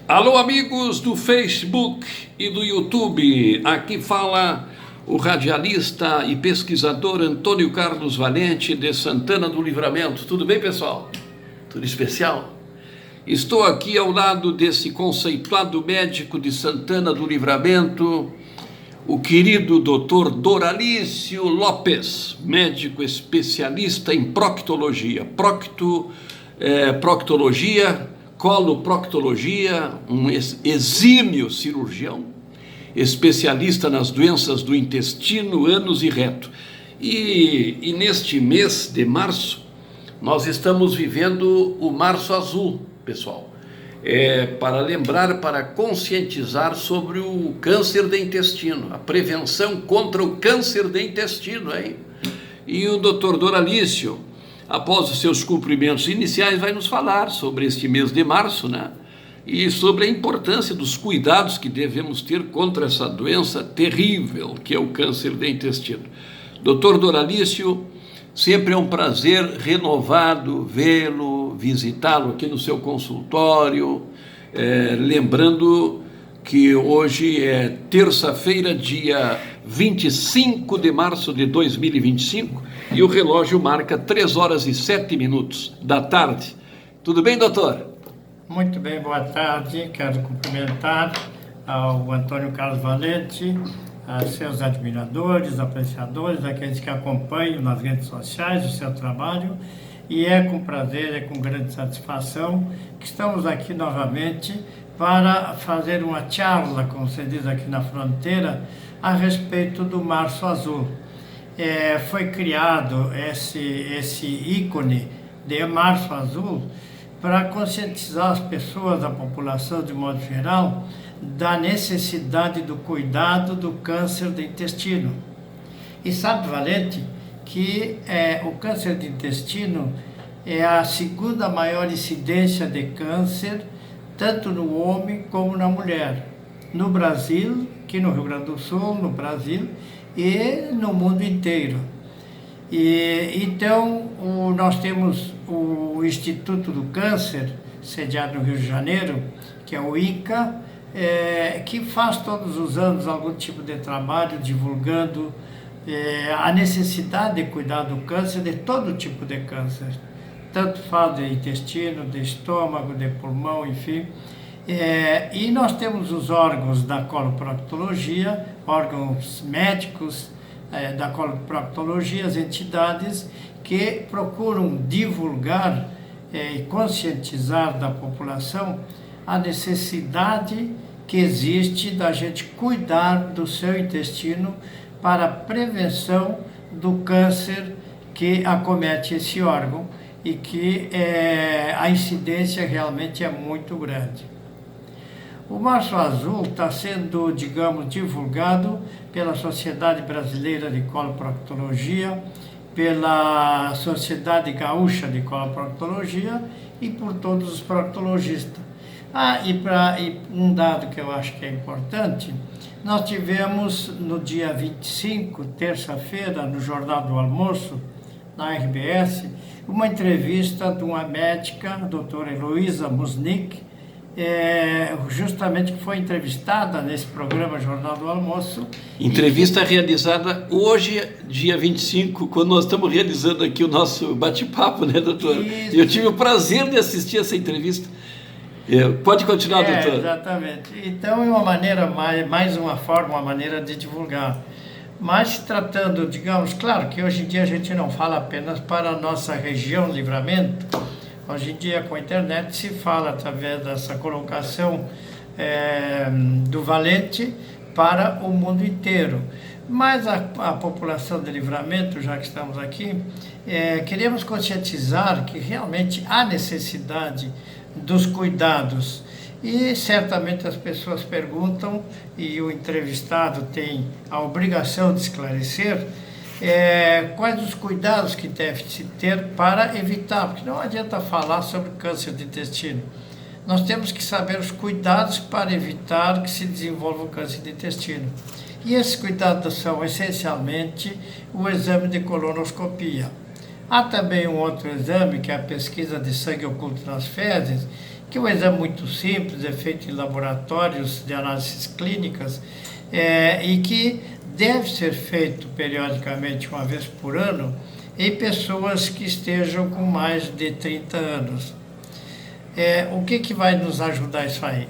Alô, amigos do Facebook e do YouTube, aqui fala o radialista e pesquisador Antônio Carlos Valente de Santana do Livramento. Tudo bem, pessoal? Tudo especial? Estou aqui ao lado desse conceituado médico de Santana do Livramento, o querido Dr. Doralício Lopes, médico especialista em proctologia, coloproctologia, um exímio cirurgião, especialista nas doenças do intestino, ânus e reto. E neste mês de março, nós estamos vivendo o Março Azul, pessoal. Para lembrar, para conscientizar sobre o câncer de intestino, a prevenção contra o câncer de intestino, hein? E o Dr. Doralício, após os seus cumprimentos iniciais, vai nos falar sobre este mês de março, né? E sobre a importância dos cuidados que devemos ter contra essa doença terrível que é o câncer de intestino. Dr. Doralício, sempre é um prazer renovado vê-lo, visitá-lo aqui no seu consultório, lembrando que hoje é terça-feira, dia 25 de março de 2025, e o relógio marca 3 horas e 7 minutos da tarde. Tudo bem, doutor? Muito bem, boa tarde. Quero cumprimentar ao Antônio Carlos Valente, a seus admiradores, apreciadores, aqueles que acompanham nas redes sociais o seu trabalho. E é com prazer, é com grande satisfação que estamos aqui novamente para fazer uma charla, como se diz aqui na fronteira, a respeito do Março Azul. Foi criado esse ícone de Março Azul para conscientizar as pessoas, a população de modo geral, da necessidade do cuidado do câncer de intestino. E sabe, Valente, que o câncer de intestino é a segunda maior incidência de câncer, tanto no homem como na mulher. No Brasil, aqui no Rio Grande do Sul, no Brasil e no mundo inteiro. Então, nós temos o Instituto do Câncer, sediado no Rio de Janeiro, que é o INCA, que faz todos os anos algum tipo de trabalho divulgando a necessidade de cuidar do câncer, de todo tipo de câncer, tanto faz de intestino, de estômago, de pulmão, enfim. E nós temos os órgãos da coloproctologia, órgãos médicos da coloproctologia, as entidades que procuram divulgar e conscientizar da população a necessidade que existe da gente cuidar do seu intestino para a prevenção do câncer que acomete esse órgão e que a incidência realmente é muito grande. O Março Azul está sendo, digamos, divulgado pela Sociedade Brasileira de Coloproctologia, pela Sociedade Gaúcha de Coloproctologia e por todos os proctologistas. E um dado que eu acho que é importante, nós tivemos no dia 25, terça-feira, no Jornal do Almoço, na RBS, uma entrevista de uma médica, a doutora Heloísa Musnick, justamente que foi entrevistada nesse programa Jornal do Almoço. Entrevista realizada hoje, dia 25, quando nós estamos realizando aqui o nosso bate-papo, né, doutor? Isso. Eu tive o prazer de assistir essa entrevista. Pode continuar, doutor. Exatamente. Então é uma maneira, mais uma forma, uma maneira de divulgar. Mas se tratando, digamos, claro que hoje em dia a gente não fala apenas para a nossa região, Livramento. Hoje em dia, com a internet, se fala através dessa colocação do Valente para o mundo inteiro. Mas a população de Livramento, já que estamos aqui, queremos conscientizar que realmente há necessidade dos cuidados. E certamente as pessoas perguntam, e o entrevistado tem a obrigação de esclarecer, quais os cuidados que deve-se ter para evitar, porque não adianta falar sobre câncer de intestino. Nós temos que saber os cuidados para evitar que se desenvolva o câncer de intestino. E esses cuidados são essencialmente o exame de colonoscopia. Há também um outro exame, que é a pesquisa de sangue oculto nas fezes, que é um exame muito simples, é feito em laboratórios de análises clínicas, e que deve ser feito periodicamente, uma vez por ano, em pessoas que estejam com mais de 30 anos. O que vai nos ajudar isso aí?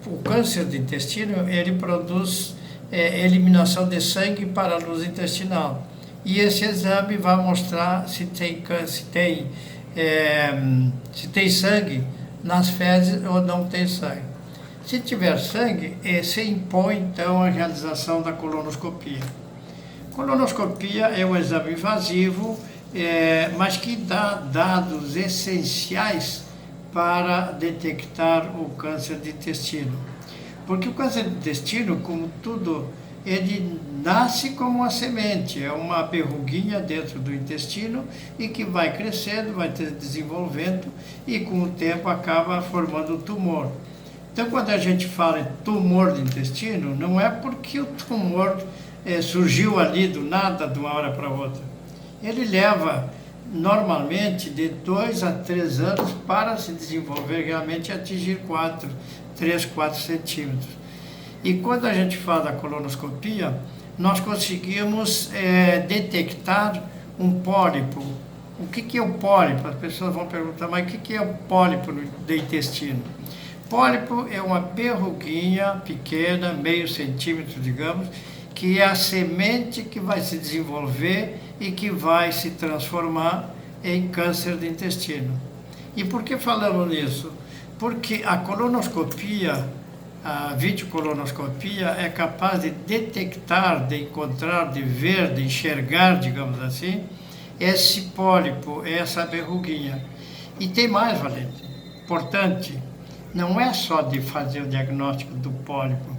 O câncer de intestino, ele produz eliminação de sangue para a luz intestinal. E esse exame vai mostrar se tem sangue nas fezes ou não tem sangue. Se tiver sangue, se impõe então a realização da colonoscopia. Colonoscopia é um exame invasivo, mas que dá dados essenciais para detectar o câncer de intestino. Porque o câncer de intestino, como tudo, ele nasce como uma semente, é uma verruguinha dentro do intestino e que vai crescendo, vai desenvolvendo e com o tempo acaba formando tumor. Então, quando a gente fala em tumor de intestino, não é porque o tumor surgiu ali do nada, de uma hora para outra. Ele leva, normalmente, de 2 a 3 anos para se desenvolver realmente e atingir 3, 4 centímetros. E quando a gente fala da colonoscopia, nós conseguimos detectar um pólipo. O que é o pólipo? As pessoas vão perguntar, mas o que é o pólipo do intestino? Pólipo é uma verruguinha pequena, meio centímetro, digamos, que é a semente que vai se desenvolver e que vai se transformar em câncer de intestino. E por que falamos nisso? Porque a colonoscopia, a videocolonoscopia, é capaz de detectar, de encontrar, de ver, de enxergar, digamos assim, esse pólipo, essa verruguinha. E tem mais, Valente, importante, não é só de fazer o diagnóstico do pólipo.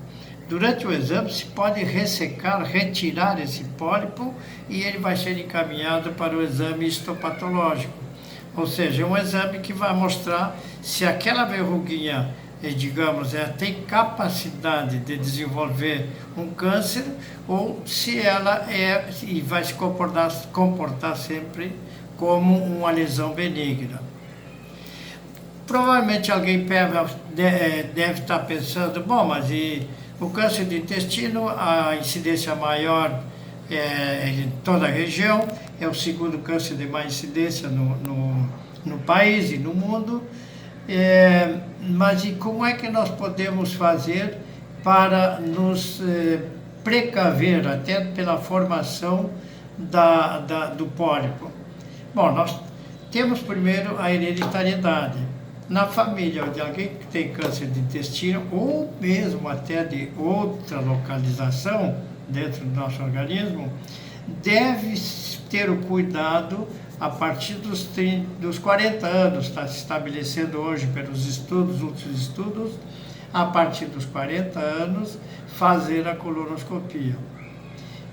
Durante o exame se pode ressecar, retirar esse pólipo e ele vai ser encaminhado para o exame histopatológico. Ou seja, é um exame que vai mostrar se aquela verruguinha, digamos, tem capacidade de desenvolver um câncer ou se ela e vai se comportar sempre como uma lesão benigna. Provavelmente alguém deve estar pensando, bom, mas o câncer de intestino, a incidência maior em toda a região, é o segundo câncer de mais incidência no país e no mundo, mas e como é que nós podemos fazer para nos precaver até pela formação do pólipo? Bom, nós temos primeiro a hereditariedade. Na família de alguém que tem câncer de intestino, ou mesmo até de outra localização dentro do nosso organismo, deve ter o cuidado a partir dos 40 anos, está se estabelecendo hoje pelos outros estudos, a partir dos 40 anos, fazer a colonoscopia.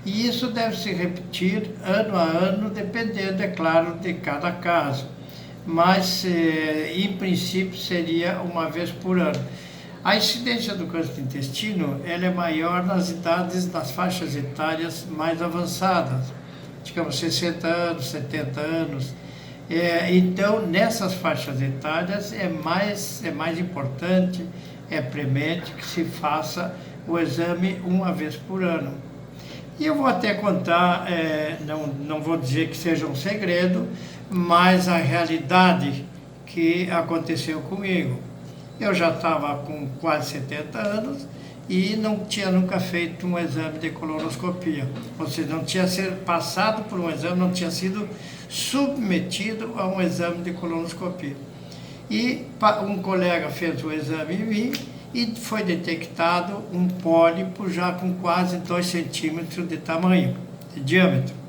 E isso deve se repetir ano a ano, dependendo, é claro, de cada caso. Mas, em princípio, seria uma vez por ano. A incidência do câncer de intestino ela é maior nas faixas etárias mais avançadas, digamos 60 anos, 70 anos. Então, nessas faixas etárias é mais importante, é premente que se faça o exame uma vez por ano. E eu vou até contar, não vou dizer que seja um segredo, mas a realidade que aconteceu comigo. Eu já estava com quase 70 anos e não tinha nunca feito um exame de colonoscopia. Ou seja, não tinha sido passado por um exame, não tinha sido submetido a um exame de colonoscopia. E um colega fez o exame em mim e foi detectado um pólipo já com quase 2 centímetros de tamanho, de diâmetro.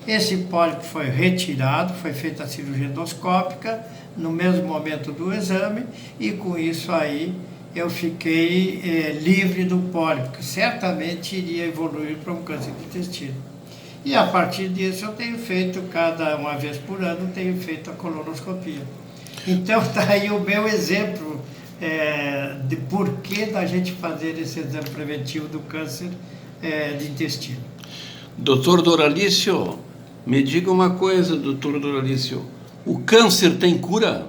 Esse pólipo foi retirado, foi feita a cirurgia endoscópica no mesmo momento do exame e com isso aí eu fiquei livre do pólipo, que certamente iria evoluir para um câncer de intestino. E a partir disso eu tenho feito, uma vez por ano, tenho feito a colonoscopia. Então está aí o meu exemplo de porquê da gente fazer esse exame preventivo do câncer de intestino. Doutor Doralício, me diga uma coisa, doutor Doralício, o câncer tem cura?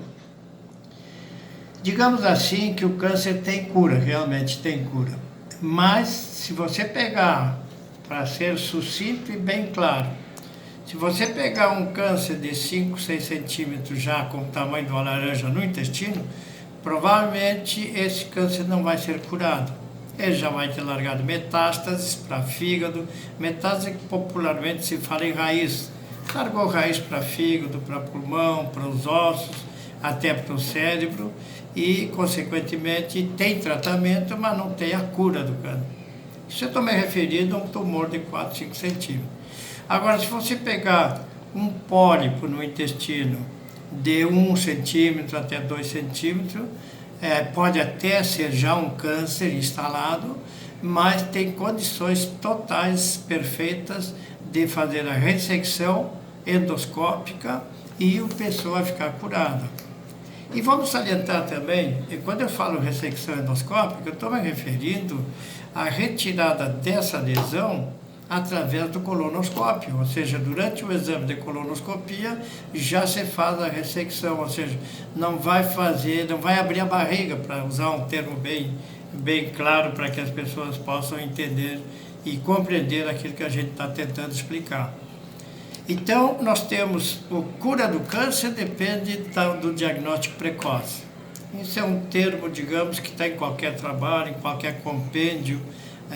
Digamos assim que o câncer tem cura, realmente tem cura. Mas se você pegar, para ser sucinto e bem claro, se você pegar um câncer de 5, 6 centímetros já com o tamanho de uma laranja no intestino, provavelmente esse câncer não vai ser curado. Ele já vai ter largado metástases para fígado, metástase que popularmente se fala em raiz. Largou raiz para fígado, para pulmão, para os ossos, até para o cérebro e, consequentemente, tem tratamento, mas não tem a cura do câncer. Isso eu estou me referindo a um tumor de 4, 5 centímetros. Agora, se você pegar um pólipo no intestino de 1 centímetro até 2 centímetros, pode até ser já um câncer instalado, mas tem condições totais, perfeitas, de fazer a ressecção endoscópica e a pessoa ficar curada. E vamos salientar também, e quando eu falo ressecção endoscópica, eu estou me referindo à retirada dessa lesão através do colonoscópio, ou seja, durante o exame de colonoscopia já se faz a ressecção, ou seja, não vai abrir a barriga, para usar um termo bem claro para que as pessoas possam entender e compreender aquilo que a gente está tentando explicar. Então, nós temos a cura do câncer depende do diagnóstico precoce. Isso é um termo, digamos, que está em qualquer trabalho, em qualquer compêndio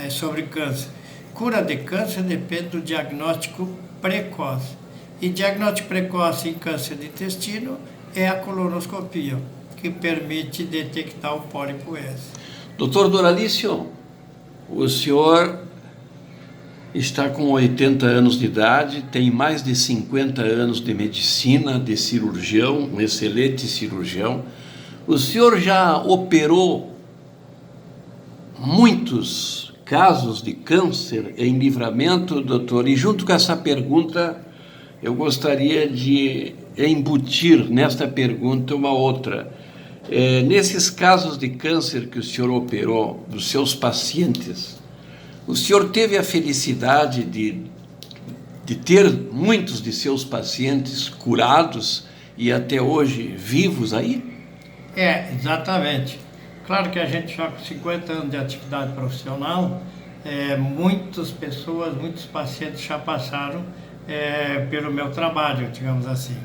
sobre câncer. Cura de câncer depende do diagnóstico precoce. E diagnóstico precoce em câncer de intestino é a colonoscopia, que permite detectar o pólipo S. Doutor Doralício, o senhor está com 80 anos de idade, tem mais de 50 anos de medicina, de cirurgião, um excelente cirurgião. O senhor já operou muitos casos de câncer em Livramento, doutor? E junto com essa pergunta, eu gostaria de embutir nesta pergunta uma outra. Nesses casos de câncer que o senhor operou, dos seus pacientes, o senhor teve a felicidade de ter muitos de seus pacientes curados e até hoje vivos aí? Exatamente. Claro que a gente já com 50 anos de atividade profissional, muitas pessoas, muitos pacientes já passaram pelo meu trabalho, digamos assim.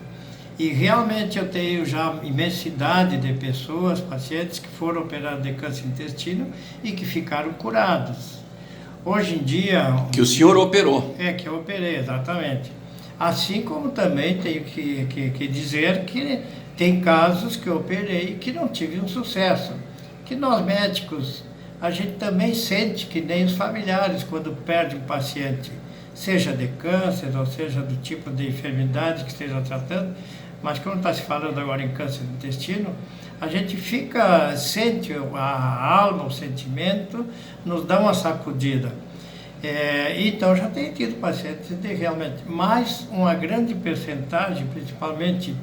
E realmente eu tenho já imensidade de pessoas, pacientes que foram operados de câncer de intestino e que ficaram curados. Hoje em dia... Que o senhor operou. Que eu operei, exatamente. Assim como também tenho que dizer que tem casos que eu operei que não tive um sucesso. Que nós médicos, a gente também sente que nem os familiares quando perde um paciente, seja de câncer ou seja do tipo de enfermidade que esteja tratando, mas quando está se falando agora em câncer do intestino, a gente sente a alma, o sentimento, nos dá uma sacudida. Então já tem tido pacientes de realmente, mais uma grande percentagem, principalmente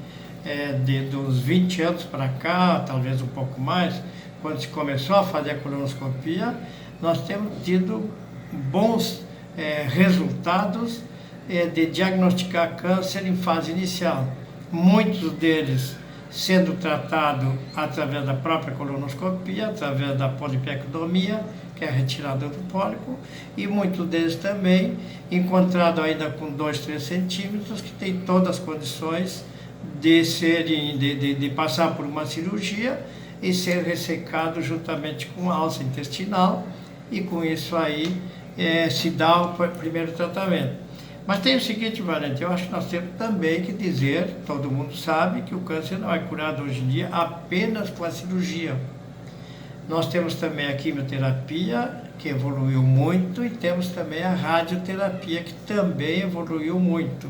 dos 20 anos para cá, talvez um pouco mais, quando se começou a fazer a colonoscopia, nós temos tido bons resultados de diagnosticar câncer em fase inicial. Muitos deles sendo tratados através da própria colonoscopia, através da polipectomia, que é a retirada do pólipo, e muitos deles também encontrados ainda com 2, 3 centímetros, que tem todas as condições de passar por uma cirurgia e ser ressecado juntamente com a alça intestinal, e com isso aí se dá o primeiro tratamento. Mas tem o seguinte, Valente, eu acho que nós temos também que dizer, todo mundo sabe, que o câncer não é curado hoje em dia apenas com a cirurgia. Nós temos também a quimioterapia, que evoluiu muito, e temos também a radioterapia, que também evoluiu muito.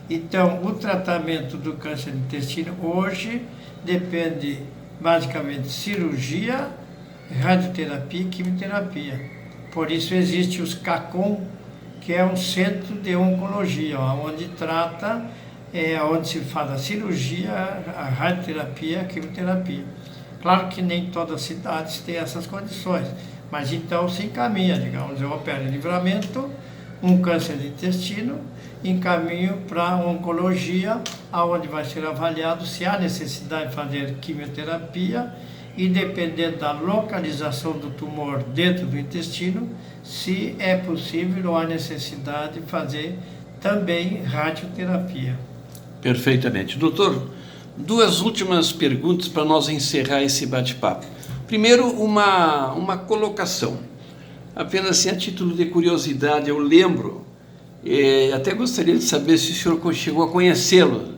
Então, o tratamento do câncer do intestino hoje depende basicamente de cirurgia, radioterapia e quimioterapia. Por isso existe os CACOM, que é um centro de oncologia, onde trata, onde se faz a cirurgia, a radioterapia e a quimioterapia. Claro que nem todas as cidades têm essas condições, mas então se encaminha, digamos, eu opero em Livramento, um câncer de intestino, encaminho para a oncologia, onde vai ser avaliado se há necessidade de fazer quimioterapia e dependendo da localização do tumor dentro do intestino, se é possível ou há necessidade de fazer também radioterapia. Perfeitamente. Doutor, duas últimas perguntas para nós encerrar esse bate-papo. Primeiro, uma colocação. Apenas assim, a título de curiosidade, eu lembro, até gostaria de saber se o senhor chegou a conhecê-lo.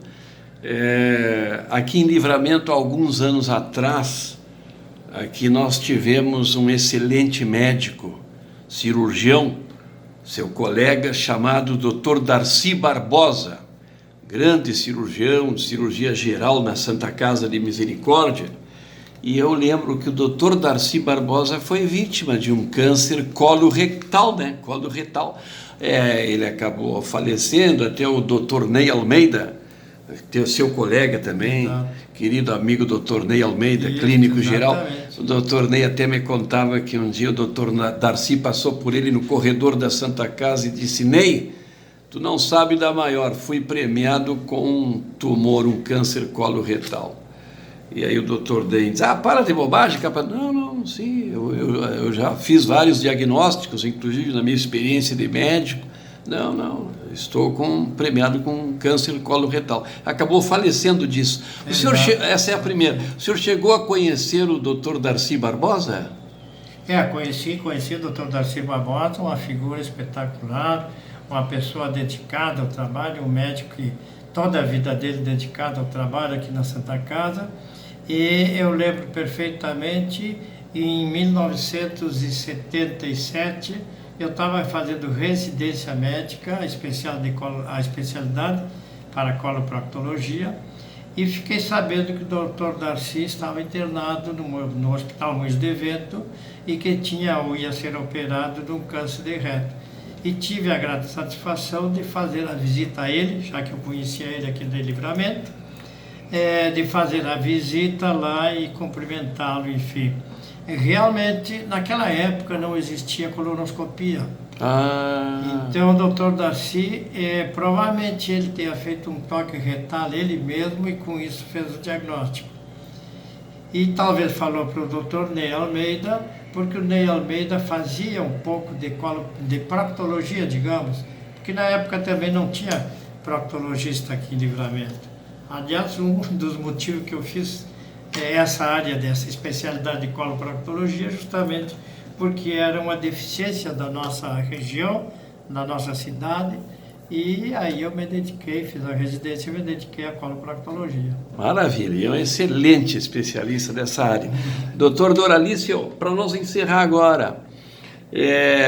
Aqui em Livramento, há alguns anos atrás, aqui nós tivemos um excelente médico, cirurgião, seu colega, chamado Dr. Darcy Barbosa, grande cirurgião de cirurgia geral na Santa Casa de Misericórdia. E eu lembro que o Dr. Darcy Barbosa foi vítima de um câncer coloretal, né? Coloretal. Ele acabou falecendo, até o Dr. Ney Almeida, seu colega também, querido amigo Dr. Ney Almeida, clínico geral. O Dr. Ney até me contava que um dia o Dr. Darcy passou por ele no corredor da Santa Casa e disse: Ney, tu não sabe da maior, fui premiado com um tumor, um câncer coloretal. E aí o doutor Ney diz: para de bobagem, capa. Não, sim, eu já fiz vários diagnósticos, inclusive na minha experiência de médico. Não, estou premiado com câncer coloretal. Acabou falecendo disso. O senhor, essa é a primeira. O senhor chegou a conhecer o Dr. Darcy Barbosa? Conheci o Dr. Darcy Barbosa, uma figura espetacular, uma pessoa dedicada ao trabalho, um médico que toda a vida dele dedicado ao trabalho aqui na Santa Casa. E eu lembro perfeitamente, em 1977, eu estava fazendo residência médica, a especialidade para coloproctologia, e fiquei sabendo que o Dr. Darcy estava internado no Hospital Moinhos de Vento e que ia ser operado de um câncer de reto. E tive a grata satisfação de fazer a visita a ele, já que eu conhecia ele aqui de Livramento, de fazer a visita lá e cumprimentá-lo, enfim. Realmente, naquela época não existia colonoscopia. Então, o Dr. Darcy, provavelmente ele tenha feito um toque retal ele mesmo e com isso fez o diagnóstico. E talvez falou para o Dr. Ney Almeida, porque o Ney Almeida fazia um pouco de proctologia, digamos, porque na época também não tinha proctologista aqui em Livramento. Aliás, um dos motivos que eu fiz essa área dessa especialidade de coloproctologia justamente porque era uma deficiência da nossa região, da nossa cidade, e aí eu me dediquei, fiz a residência e me dediquei à coloproctologia. Maravilha, é um excelente especialista dessa área. Doutor Doralício, para nós encerrar agora,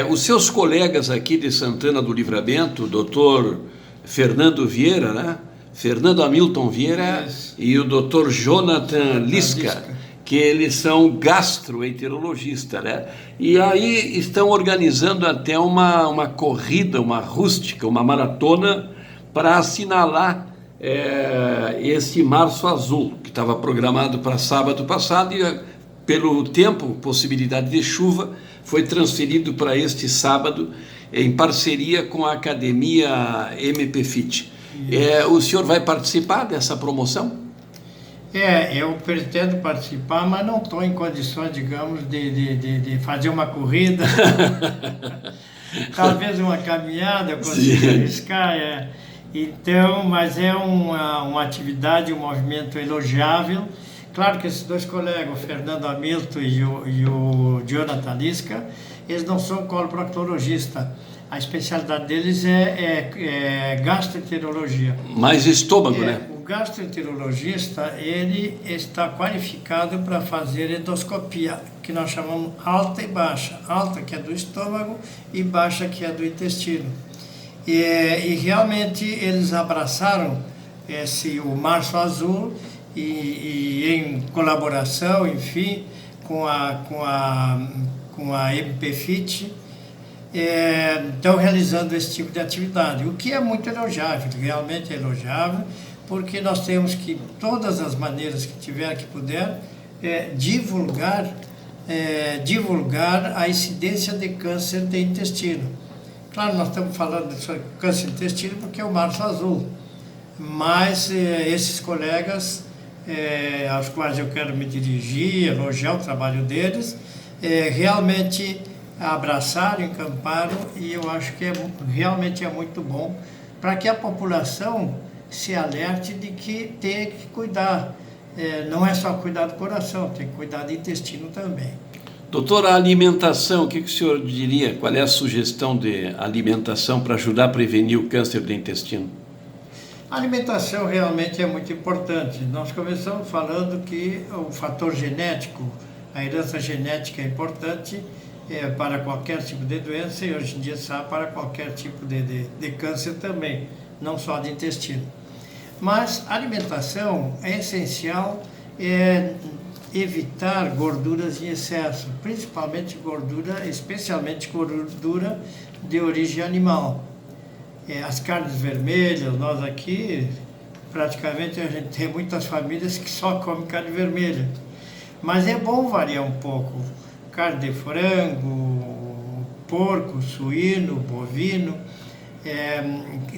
os seus colegas aqui de Santana do Livramento, o doutor Fernando Vieira, né? Fernando Hamilton Vieira e o Dr. Jonathan Lisca, que eles são gastroenterologistas, né? E aí estão organizando até uma corrida, uma rústica, uma maratona para assinalar esse Março Azul, que estava programado para sábado passado e pelo tempo, possibilidade de chuva, foi transferido para este sábado em parceria com a Academia MPFit. O senhor vai participar dessa promoção? Eu pretendo participar, mas não estou em condições, digamos, de fazer uma corrida. Talvez uma caminhada eu consiga arriscar. Então, mas é uma atividade, um movimento elogiável. Claro que esses dois colegas, o Fernando Hamilton e o Jonathan Lisca, eles não são coloproctologistas. A especialidade deles é gastroenterologia. Mais estômago, né? O gastroenterologista, ele está qualificado para fazer endoscopia, que nós chamamos alta e baixa. Alta, que é do estômago, e baixa, que é do intestino. E realmente eles abraçaram o Março Azul e em colaboração, enfim, com a MPFit, estão realizando esse tipo de atividade, o que é muito elogiável, realmente é elogiável, porque nós temos que, todas as maneiras que tiver, que puder, divulgar a incidência de câncer de intestino. Claro, nós estamos falando de câncer de intestino porque é o Março Azul, mas esses colegas aos quais eu quero me dirigir, elogiar o trabalho deles, realmente abraçaram, encamparam, e eu acho que realmente é muito bom para que a população se alerte de que tem que cuidar. Não é só cuidar do coração, tem que cuidar do intestino também. Doutor, a alimentação, o que o senhor diria? Qual é a sugestão de alimentação para ajudar a prevenir o câncer do intestino? A alimentação realmente é muito importante. Nós começamos falando que o fator genético, a herança genética é importante para qualquer tipo de doença, e hoje em dia sabe para qualquer tipo de câncer também, não só de intestino. Mas a alimentação é essencial, evitar gorduras em excesso, principalmente gordura, especialmente gordura de origem animal. As carnes vermelhas, nós aqui, praticamente a gente tem muitas famílias que só comem carne vermelha. Mas é bom variar um pouco. Carne de frango, porco, suíno, bovino.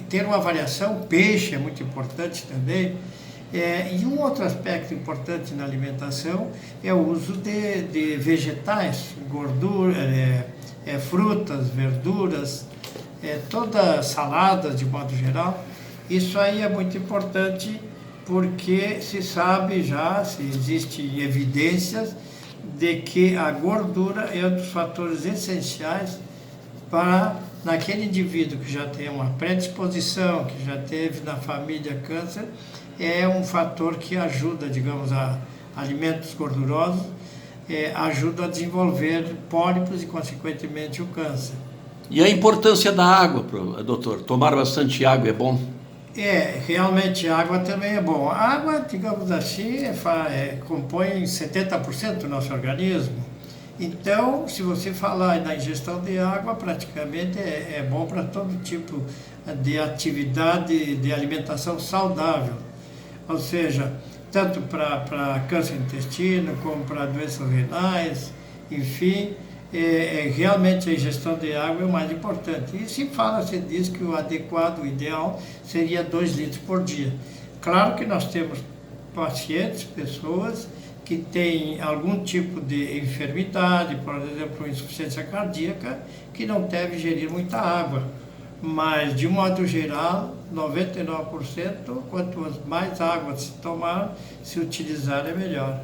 Ter uma variação, peixe é muito importante também. E um outro aspecto importante na alimentação é o uso de vegetais, gordura, frutas, verduras, todas saladas de modo geral. Isso aí é muito importante porque se sabe já, se existem evidências de que a gordura é um dos fatores essenciais para, naquele indivíduo que já tem uma predisposição, que já teve na família câncer, é um fator que ajuda, digamos, a alimentos gordurosos, ajuda a desenvolver pólipos e, consequentemente, o câncer. E a importância da água, doutor? Tomar bastante água é bom? Realmente a água também é bom. A água, digamos assim, compõe 70% do nosso organismo. Então, se você falar na ingestão de água, praticamente é bom para todo tipo de atividade de alimentação saudável. Ou seja, tanto para câncer do intestino, como para doenças renais, enfim, realmente a ingestão de água é o mais importante. E se diz que o adequado, o ideal, seria 2 litros por dia. Claro que nós temos pacientes, pessoas que têm algum tipo de enfermidade, por exemplo, insuficiência cardíaca, que não deve ingerir muita água. Mas, de modo geral, 99%, quanto mais água se tomar, se utilizar, é melhor.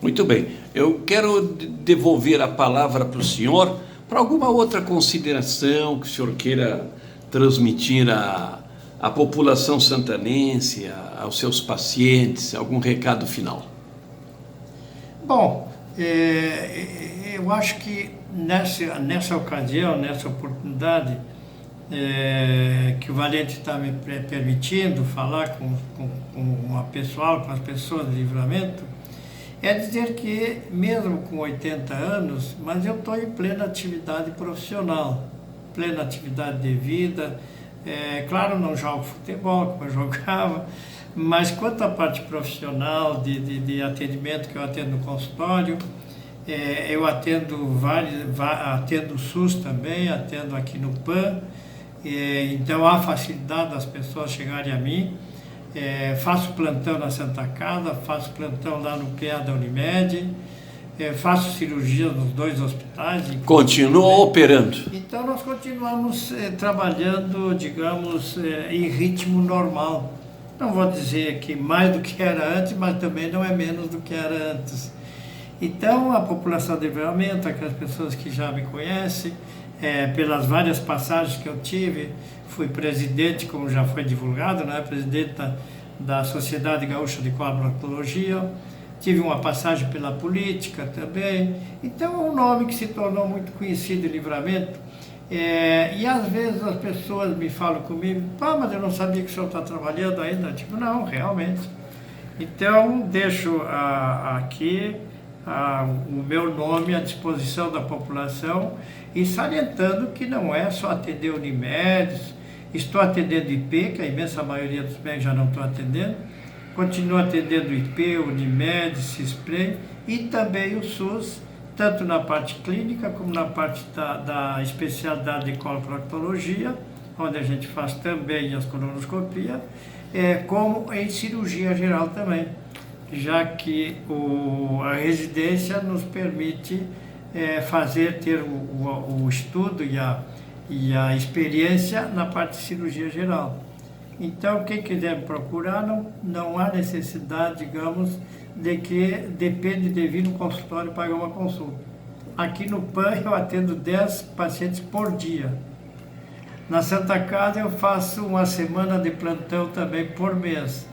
Muito bem. Eu quero devolver a palavra para o senhor para alguma outra consideração que o senhor queira transmitir à população santanense, aos seus pacientes, algum recado final. Bom, eu acho que nessa ocasião, nessa oportunidade, que o Valente está me permitindo falar com as pessoas do Livramento, é dizer que, mesmo com 80 anos, mas eu estou em plena atividade profissional, plena atividade de vida. Claro, não jogo futebol como eu jogava, mas quanto à parte profissional de atendimento que eu atendo no consultório, eu atendo atendo o SUS também, atendo aqui no PAN, então há facilidade das pessoas chegarem a mim. Faço plantão na Santa Casa, faço plantão lá no PA da Unimed, faço cirurgia nos 2 hospitais. Continua operando. Então nós continuamos trabalhando, digamos, em ritmo normal. Não vou dizer que mais do que era antes, mas também não é menos do que era antes. Então a população de Livramento, aquelas pessoas que já me conhecem, pelas várias passagens que eu tive, fui presidente, como já foi divulgado, né? Presidente da Sociedade Gaúcha de Coloproctologia, tive uma passagem pela política também, então é um nome que se tornou muito conhecido em Livramento, e às vezes as pessoas me falam comigo, mas eu não sabia que o senhor está trabalhando ainda, tipo, não, realmente. Então deixo aqui o meu nome à disposição da população, e salientando que não é só atender Unimed. Estou atendendo IP, que a imensa maioria dos médicos já não estou atendendo. Continuo atendendo IP, Unimed, Cisplay e também o SUS, tanto na parte clínica como na parte da especialidade de coloproctologia, onde a gente faz também as colonoscopias, como em cirurgia geral também. já que a residência nos permite ter o estudo e a experiência na parte de cirurgia geral. Então, quem quiser me procurar, não há necessidade, digamos, de que depende de vir no consultório pagar uma consulta. Aqui no PAN eu atendo 10 pacientes por dia. Na Santa Casa eu faço uma semana de plantão também por mês.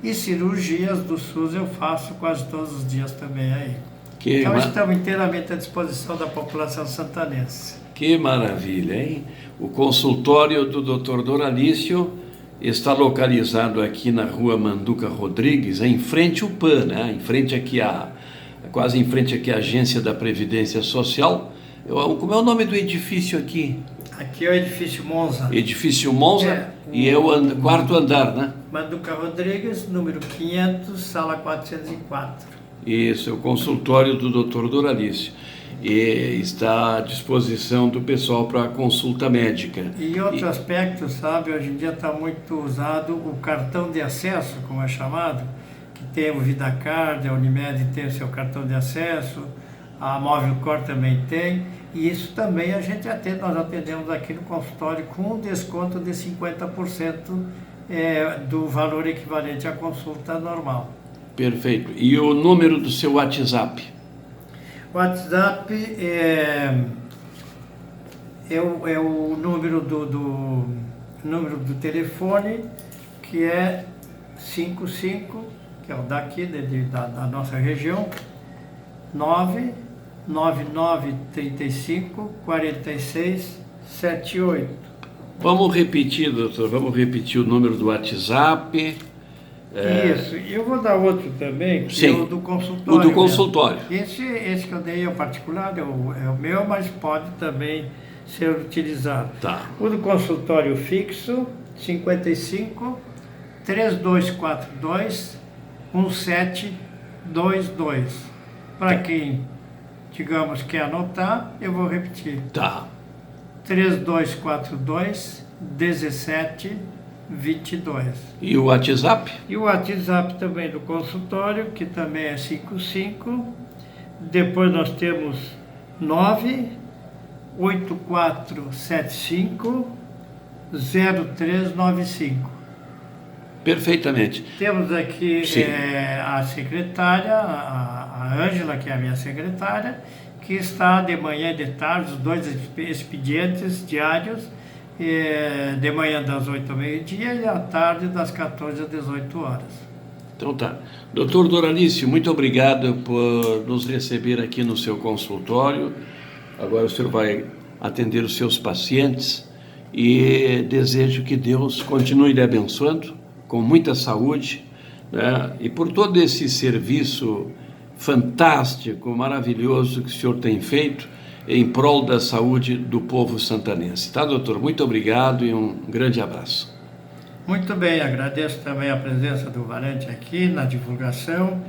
E cirurgias do SUS eu faço quase todos os dias também aí. Então estamos inteiramente à disposição da população santanense. Que maravilha, hein? O consultório do Dr. Doralício está localizado aqui na rua Manduca Rodrigues, em frente ao PAN, né? Quase em frente aqui à Agência da Previdência Social. Como é o nome do edifício aqui? Aqui é o edifício Monza. Edifício Monza, e é o quarto andar, né? Manduca Rodrigues, número 500, sala 404. Isso, é o consultório do Dr. Doralício. E está à disposição do pessoal para consulta médica. E outro aspecto, sabe, hoje em dia está muito usado o cartão de acesso, como é chamado, que tem o VidaCard, a Unimed tem o seu cartão de acesso, a Movilcor também tem, e isso também nós atendemos aqui no consultório com um desconto de 50% do valor equivalente à consulta normal. Perfeito. E o número do seu WhatsApp? O WhatsApp é o número do telefone, que é 55, que é o daqui, da nossa região, 99935 4678. Vamos repetir, doutor, o número do WhatsApp. Isso, e eu vou dar outro também, que Sim, é o do consultório. O do consultório. Esse que eu dei é o particular, é o meu, mas pode também ser utilizado. Tá. O do consultório fixo, 55 3242 1722. Para quem, digamos, quer anotar, eu vou repetir. Tá. 3242 1722. E o WhatsApp? E o WhatsApp também do consultório, que também é 55. Depois nós temos 98475 0395. Perfeitamente. Temos aqui a secretária, a Ângela, que é a minha secretária, que está de manhã e de tarde, os 2 expedientes diários, de manhã das 8 ao meio-dia e à tarde das 14 às 18 horas. Então tá. Doutor Doralício, muito obrigado por nos receber aqui no seu consultório. Agora o senhor vai atender os seus pacientes e desejo que Deus continue lhe abençoando com muita saúde, né? E por todo esse serviço fantástico, maravilhoso que o senhor tem feito em prol da saúde do povo santanense. Tá, doutor? Muito obrigado e um grande abraço. Muito bem, agradeço também a presença do Valente aqui na divulgação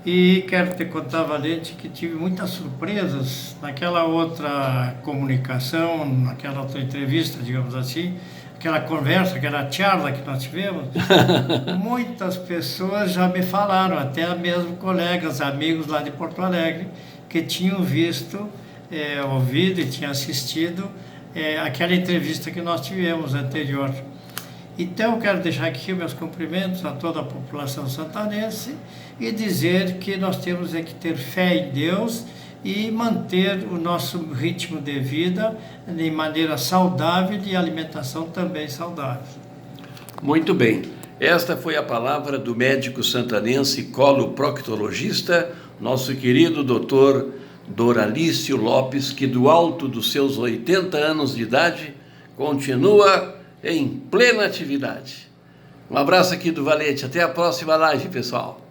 e quero te contar, Valente, que tive muitas surpresas naquela outra comunicação, naquela outra entrevista, digamos assim, aquela conversa, aquela charla que nós tivemos. Muitas pessoas já me falaram, até mesmo colegas, amigos lá de Porto Alegre, que tinham visto, ouvido e tinham assistido aquela entrevista que nós tivemos anterior. Então, eu quero deixar aqui meus cumprimentos a toda a população santanense e dizer que nós temos que ter fé em Deus e manter o nosso ritmo de vida de maneira saudável e alimentação também saudável. Muito bem. Esta foi a palavra do médico santanense coloproctologista, nosso querido doutor Doralício Lopes, que do alto dos seus 80 anos de idade continua em plena atividade. Um abraço aqui do Valente, até a próxima live, pessoal.